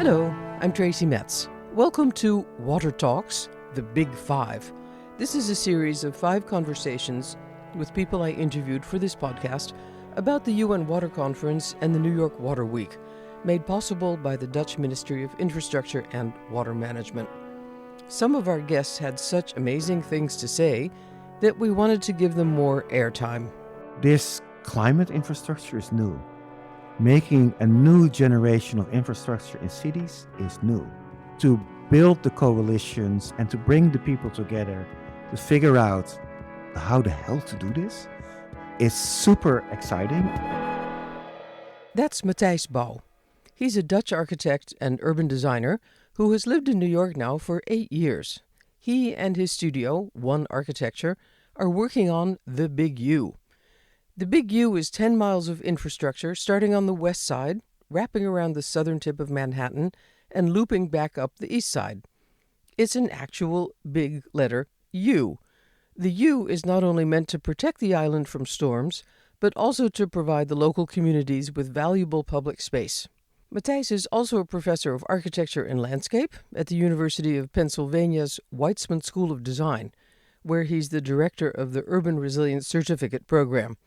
Hello, I'm Tracy Metz. Welcome to Water Talks, the Big Five. This is a series of 5 conversations with people I interviewed for this podcast about the UN Water Conference and the New York Water Week, made possible by the Dutch Ministry of Infrastructure and Water Management. Some of our guests had such amazing things to say that we wanted to give them more airtime. This climate infrastructure is new. Making a new generation of infrastructure in cities is new. To build the coalitions and to bring the people together to figure out how the hell to do this is super exciting. That's Matthijs Bouw. He's a Dutch architect and urban designer who has lived in New York now for 8 years. He and his studio, One Architecture, are working on the Big U. The Big U is 10 miles of infrastructure starting on the west side, wrapping around the southern tip of Manhattan, and looping back up the east side. It's an actual big letter U. The U is not only meant to protect the island from storms, but also to provide the local communities with valuable public space. Matthijs is also a professor of architecture and landscape at the University of Pennsylvania's Weitzman School of Design, where he's the director of the Urban Resilience Certificate Program.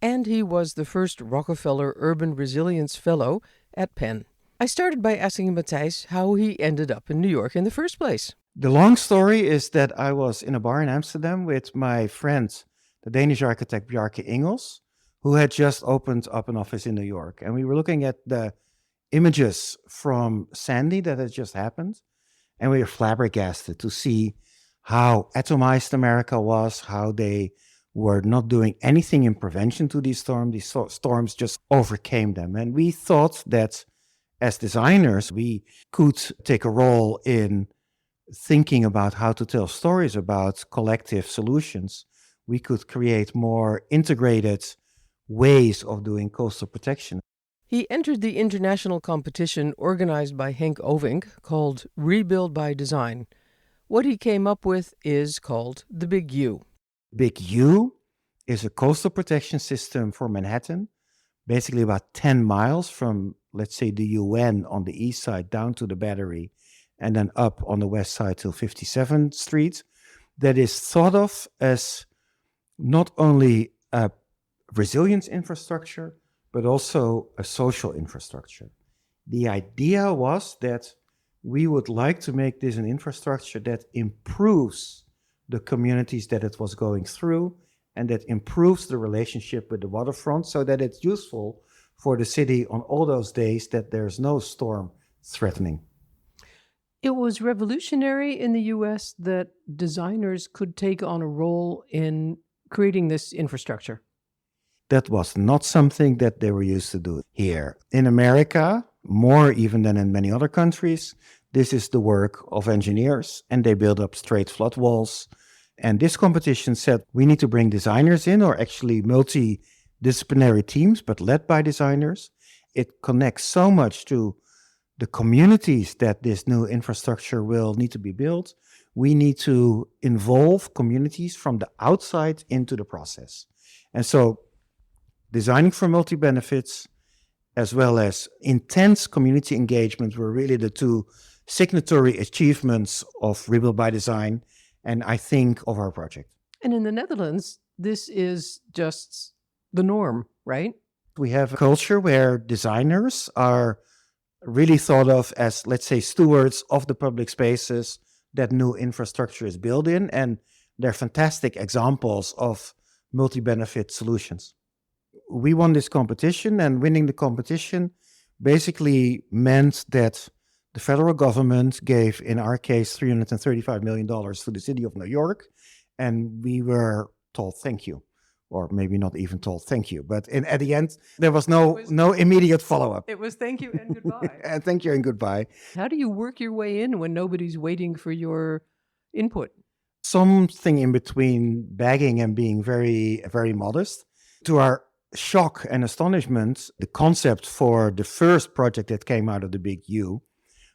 And he was the first Rockefeller Urban Resilience Fellow at Penn. I started by asking Matthijs how he ended up in New York in the first place. The long story is that I was in a bar in Amsterdam with my friend, the Danish architect Bjarke Ingels, who had just opened up an office in New York. And we were looking at the images from Sandy that had just happened. And we were flabbergasted to see how atomized America was, how they were not doing anything in prevention to these storms. These storms just overcame them. And we thought that as designers, we could take a role in thinking about how to tell stories about collective solutions. We could create more integrated ways of doing coastal protection. He entered the international competition organized by Henk Ovink called Rebuild by Design. What he came up with is called the Big U. Big U is a coastal protection system for Manhattan, basically about 10 miles from, let's say, the UN on the east side down to the Battery, and then up on the west side till 57th Street, that is thought of as not only a resilience infrastructure, but also a social infrastructure. The idea was that we would like to make this an infrastructure that improves the communities that it was going through, and that improves the relationship with the waterfront so that it's useful for the city on all those days that there's no storm threatening. It was revolutionary in the U.S. that designers could take on a role in creating this infrastructure. That was not something that they were used to do here. In America, more even than in many other countries, this is the work of engineers, and they build up straight flood walls. And this competition said we need to bring designers in, or actually multidisciplinary teams, but led by designers. It connects so much to the communities that this new infrastructure will need to be built. We need to involve communities from the outside into the process. And so designing for multi-benefits as well as intense community engagement were really the two signatory achievements of Rebuild by Design, and I think of our project. And in the Netherlands, this is just the norm, right? We have a culture where designers are really thought of as, let's say, stewards of the public spaces that new infrastructure is built in, and they're fantastic examples of multi-benefit solutions. We won this competition, and winning the competition basically meant that the federal government gave, in our case, $335 million to the city of New York, and we were told thank you, or maybe not even told thank you. But at the end, there was no immediate follow-up. It was thank you and goodbye. Thank you and goodbye. How do you work your way in when nobody's waiting for your input? Something in between begging and being very, very modest. To our shock and astonishment, the concept for the first project that came out of the Big U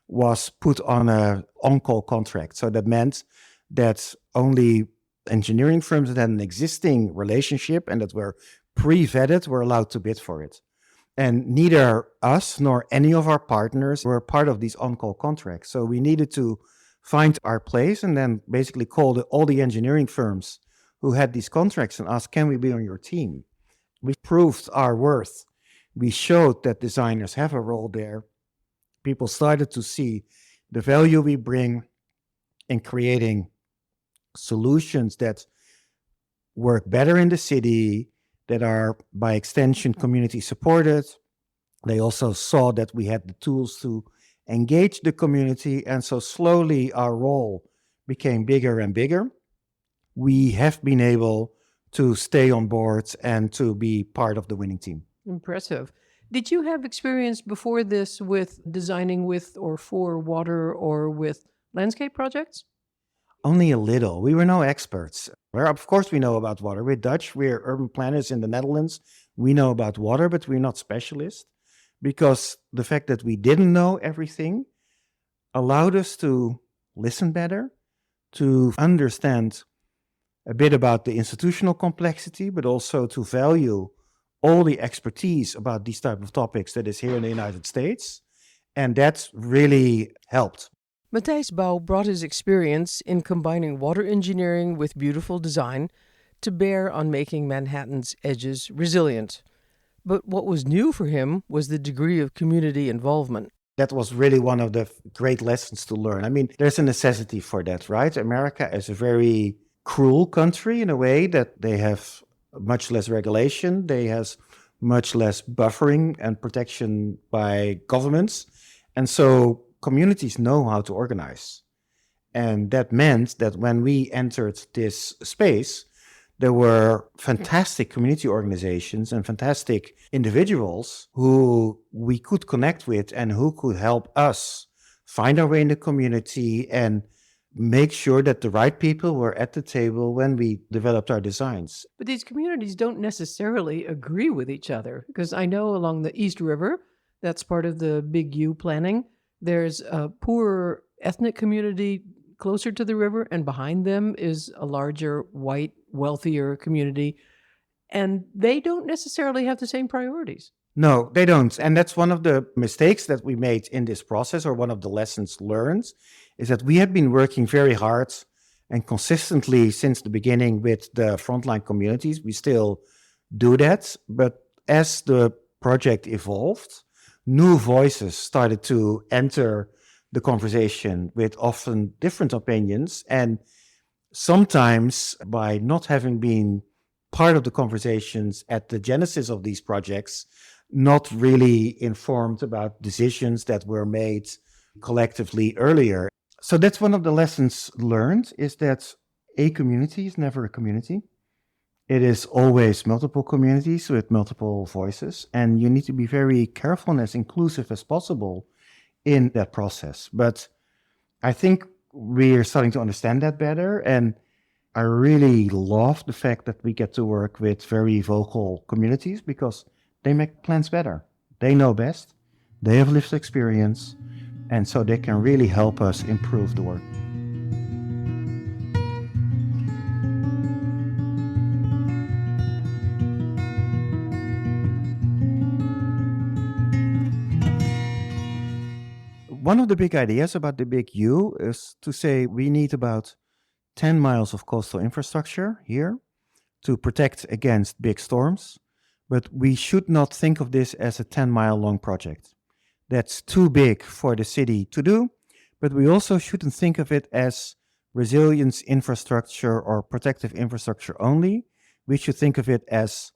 was put on an on-call contract. So that meant that only engineering firms that had an existing relationship and that were pre-vetted were allowed to bid for it. And neither us nor any of our partners were part of these on-call contracts. So we needed to find our place and then basically call all the engineering firms who had these contracts and ask, can we be on your team? We proved our worth. We showed that designers have a role there. People started to see the value we bring in creating solutions that work better in the city, that are by extension community supported. They also saw that we had the tools to engage the community, and so slowly our role became bigger and bigger. We have been able to stay on board and to be part of the winning team. Impressive. Did you have experience before this with designing with or for water or with landscape projects? Only a little. We were no experts. Well, of course, we know about water. We're Dutch. We're urban planners in the Netherlands. We know about water, but we're not specialists, because the fact that we didn't know everything allowed us to listen better, to understand a bit about the institutional complexity, but also to value all the expertise about these type of topics that is here in the United States. And that's really helped. Matthijs Bouw brought his experience in combining water engineering with beautiful design to bear on making Manhattan's edges resilient. But what was new for him was the degree of community involvement. That was really one of the great lessons to learn. I mean, there's a necessity for that, right? America is a very cruel country in a way that they have much less regulation. They have much less buffering and protection by governments. And so communities know how to organize. And that meant that when we entered this space, there were fantastic community organizations and fantastic individuals who we could connect with and who could help us find our way in the community and make sure that the right people were at the table when we developed our designs. But these communities don't necessarily agree with each other, because I know along the East River, that's part of the Big U planning, there's a poorer ethnic community closer to the river, and behind them is a larger, white, wealthier community. And they don't necessarily have the same priorities. No, they don't. And that's one of the mistakes that we made in this process, or one of the lessons learned, is that we have been working very hard and consistently since the beginning with the frontline communities. We still do that. But as the project evolved, new voices started to enter the conversation with often different opinions. And sometimes by not having been part of the conversations at the genesis of these projects, not really informed about decisions that were made collectively earlier. So that's one of the lessons learned, is that a community is never a community. It is always multiple communities with multiple voices, and you need to be very careful and as inclusive as possible in that process. But I think we're starting to understand that better, and I really love the fact that we get to work with very vocal communities, because they make plans better. They know best, they have lived experience, and so they can really help us improve the work. One of the big ideas about the Big U is to say we need about 10 miles of coastal infrastructure here to protect against big storms, but we should not think of this as a 10-mile long project. That's too big for the city to do, but we also shouldn't think of it as resilience infrastructure or protective infrastructure only. We should think of it as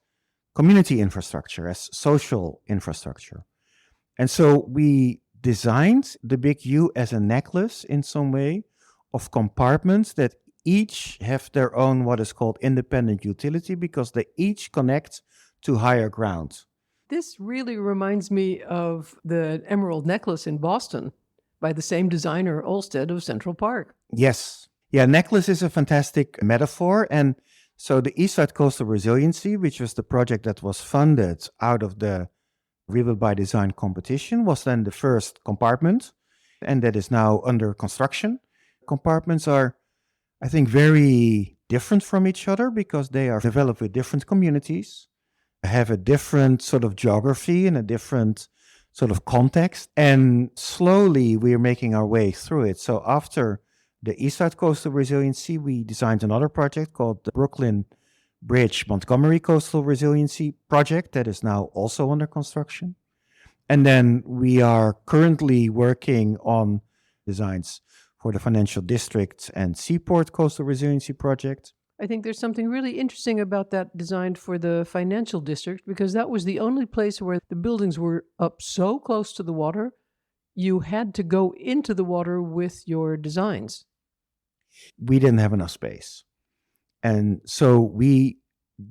community infrastructure, as social infrastructure. And so we designed the Big U as a necklace in some way of compartments that each have their own what is called independent utility, because they each connect to higher ground. This really reminds me of the Emerald Necklace in Boston by the same designer, Olsted of Central Park. Yes. Yeah, necklace is a fantastic metaphor. And so the East Side Coastal Resiliency, which was the project that was funded out of the Rebuild by Design competition, was then the first compartment, and that is now under construction. Compartments are, I think, very different from each other because they are developed with different communities. have a different sort of geography and a different sort of context. And slowly we are making our way through it. So after the East Side Coastal Resiliency, we designed another project called the Brooklyn Bridge Montgomery Coastal Resiliency Project that is now also under construction. And then we are currently working on designs for the Financial District and Seaport Coastal Resiliency Project. I think there's something really interesting about that design for the financial district, because that was the only place where the buildings were up so close to the water, you had to go into the water with your designs. We didn't have enough space. And so we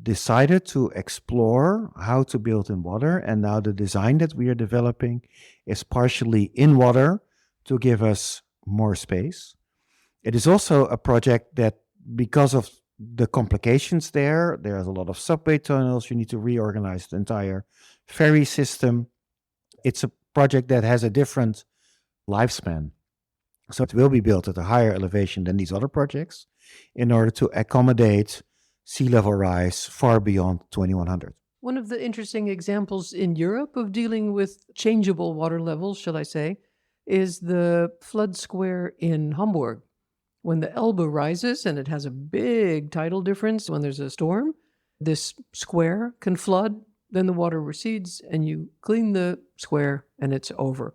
decided to explore how to build in water. And now the design that we are developing is partially in water to give us more space. It is also a project that, because of the complications there's a lot of subway tunnels. You need to reorganize the entire ferry system. It's a project that has a different lifespan. So it will be built at a higher elevation than these other projects in order to accommodate sea level rise far beyond 2100. One of the interesting examples in Europe of dealing with changeable water levels, shall I say, is the flood square in Hamburg. When the Elbe rises, and it has a big tidal difference when there's a storm, this square can flood, then the water recedes, and you clean the square, and it's over.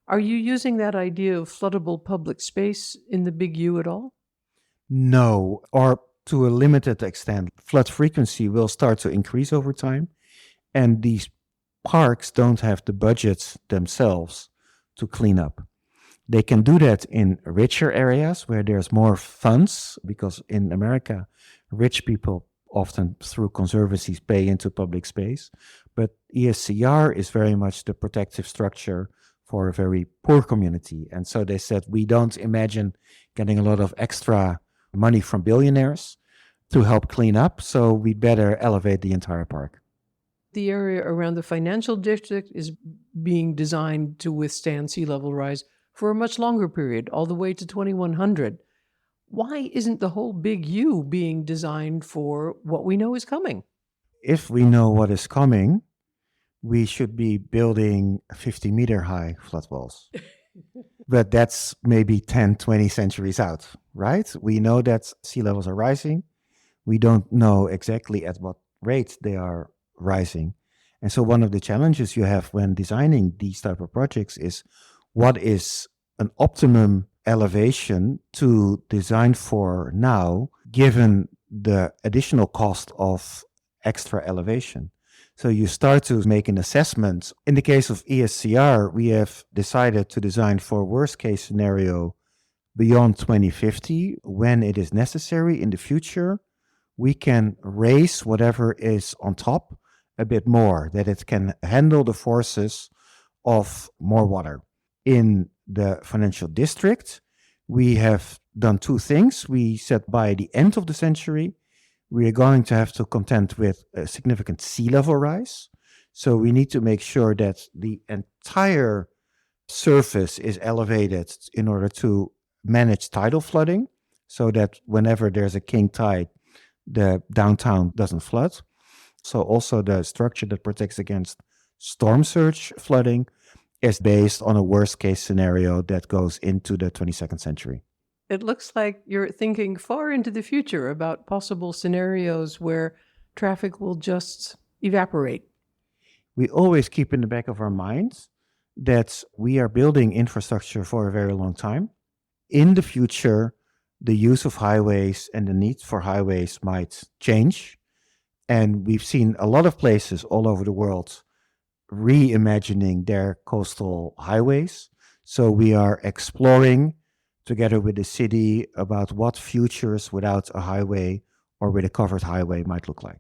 Are you using that idea of floodable public space in the Big U at all? No, or to a limited extent. Flood frequency will start to increase over time, and these parks don't have the budgets themselves to clean up. They can do that in richer areas where there's more funds, because in America, rich people often through conservancies pay into public space. But ESCR is very much the protective structure for a very poor community. And so they said, we don't imagine getting a lot of extra money from billionaires to help clean up, so we better elevate the entire park. The area around the financial district is being designed to withstand sea level rise for a much longer period, all the way to 2100. Why isn't the whole Big U being designed for what we know is coming? If we know what is coming, we should be building 50-meter high flood walls. But that's maybe 10, 20 centuries out, right? We know that sea levels are rising. We don't know exactly at what rate they are rising. And so one of the challenges you have when designing these type of projects is, what is an optimum elevation to design for now, given the additional cost of extra elevation? So you start to make an assessment. In the case of ESCR, we have decided to design for worst case scenario beyond 2050. When it is necessary in the future, we can raise whatever is on top a bit more, that it can handle the forces of more water. In the financial district, we have done two things. We said by the end of the century, we are going to have to contend with a significant sea level rise. So we need to make sure that the entire surface is elevated in order to manage tidal flooding, so that whenever there's a king tide, the downtown doesn't flood. So also the structure that protects against storm surge flooding is based on a worst case scenario that goes into the 22nd century. It looks like you're thinking far into the future about possible scenarios where traffic will just evaporate. We always keep in the back of our minds that we are building infrastructure for a very long time. In the future, the use of highways and the need for highways might change. And we've seen a lot of places all over the world reimagining their coastal highways. So we are exploring together with the city about what futures without a highway or with a covered highway might look like.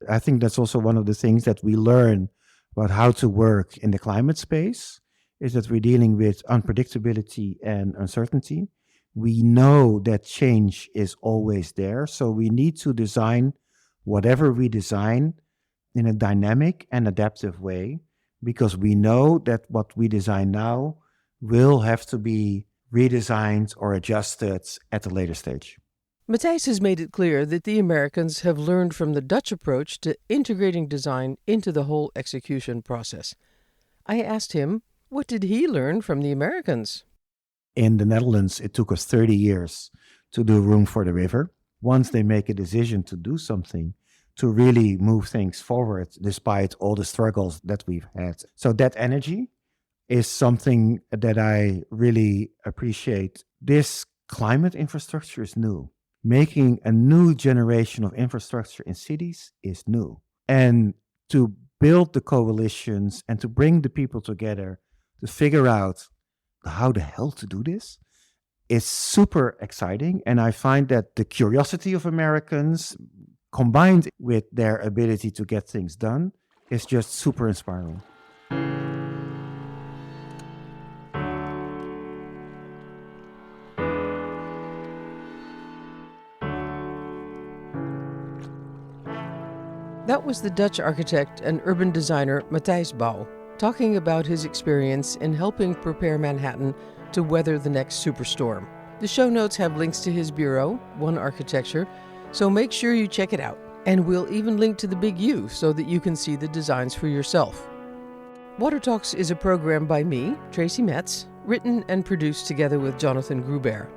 I think that's also one of the things that we learn about how to work in the climate space, is that we're dealing with unpredictability and uncertainty. We know that change is always there, so we need to design whatever we design in a dynamic and adaptive way, because we know that what we design now will have to be redesigned or adjusted at a later stage. Matthijs has made it clear that the Americans have learned from the Dutch approach to integrating design into the whole execution process. I asked him, what did he learn from the Americans? In the Netherlands, it took us 30 years to do Room for the River. Once they make a decision to do something, to really move things forward, despite all the struggles that we've had. So that energy is something that I really appreciate. This climate infrastructure is new. Making a new generation of infrastructure in cities is new. And to build the coalitions and to bring the people together to figure out how the hell to do this is super exciting. And I find that the curiosity of Americans combined with their ability to get things done is just super inspiring. That was the Dutch architect and urban designer Matthijs Bouw talking about his experience in helping prepare Manhattan to weather the next superstorm. The show notes have links to his bureau, One Architecture, so make sure you check it out. And we'll even link to the Big U so that you can see the designs for yourself. Water Talks is a program by me, Tracy Metz, written and produced together with Jonathan Gruber.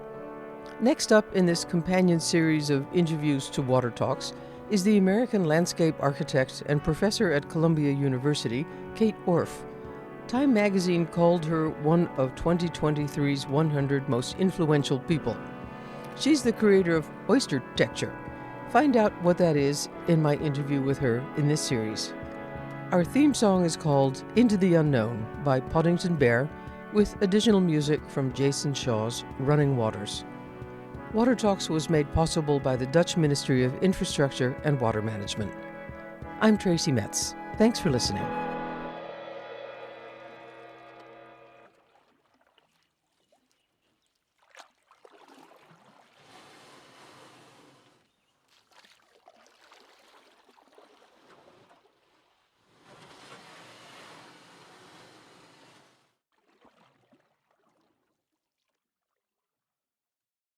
Next up in this companion series of interviews to Water Talks is the American landscape architect and professor at Columbia University, Kate Orff. Time magazine called her one of 2023's 100 most influential people. She's the creator of oystertecture. Find out what that is in my interview with her in this series. Our theme song is called Into the Unknown by Poddington Bear, with additional music from Jason Shaw's Running Waters. Water Talks was made possible by the Dutch Ministry of Infrastructure and Water Management. I'm Tracy Metz. Thanks for listening.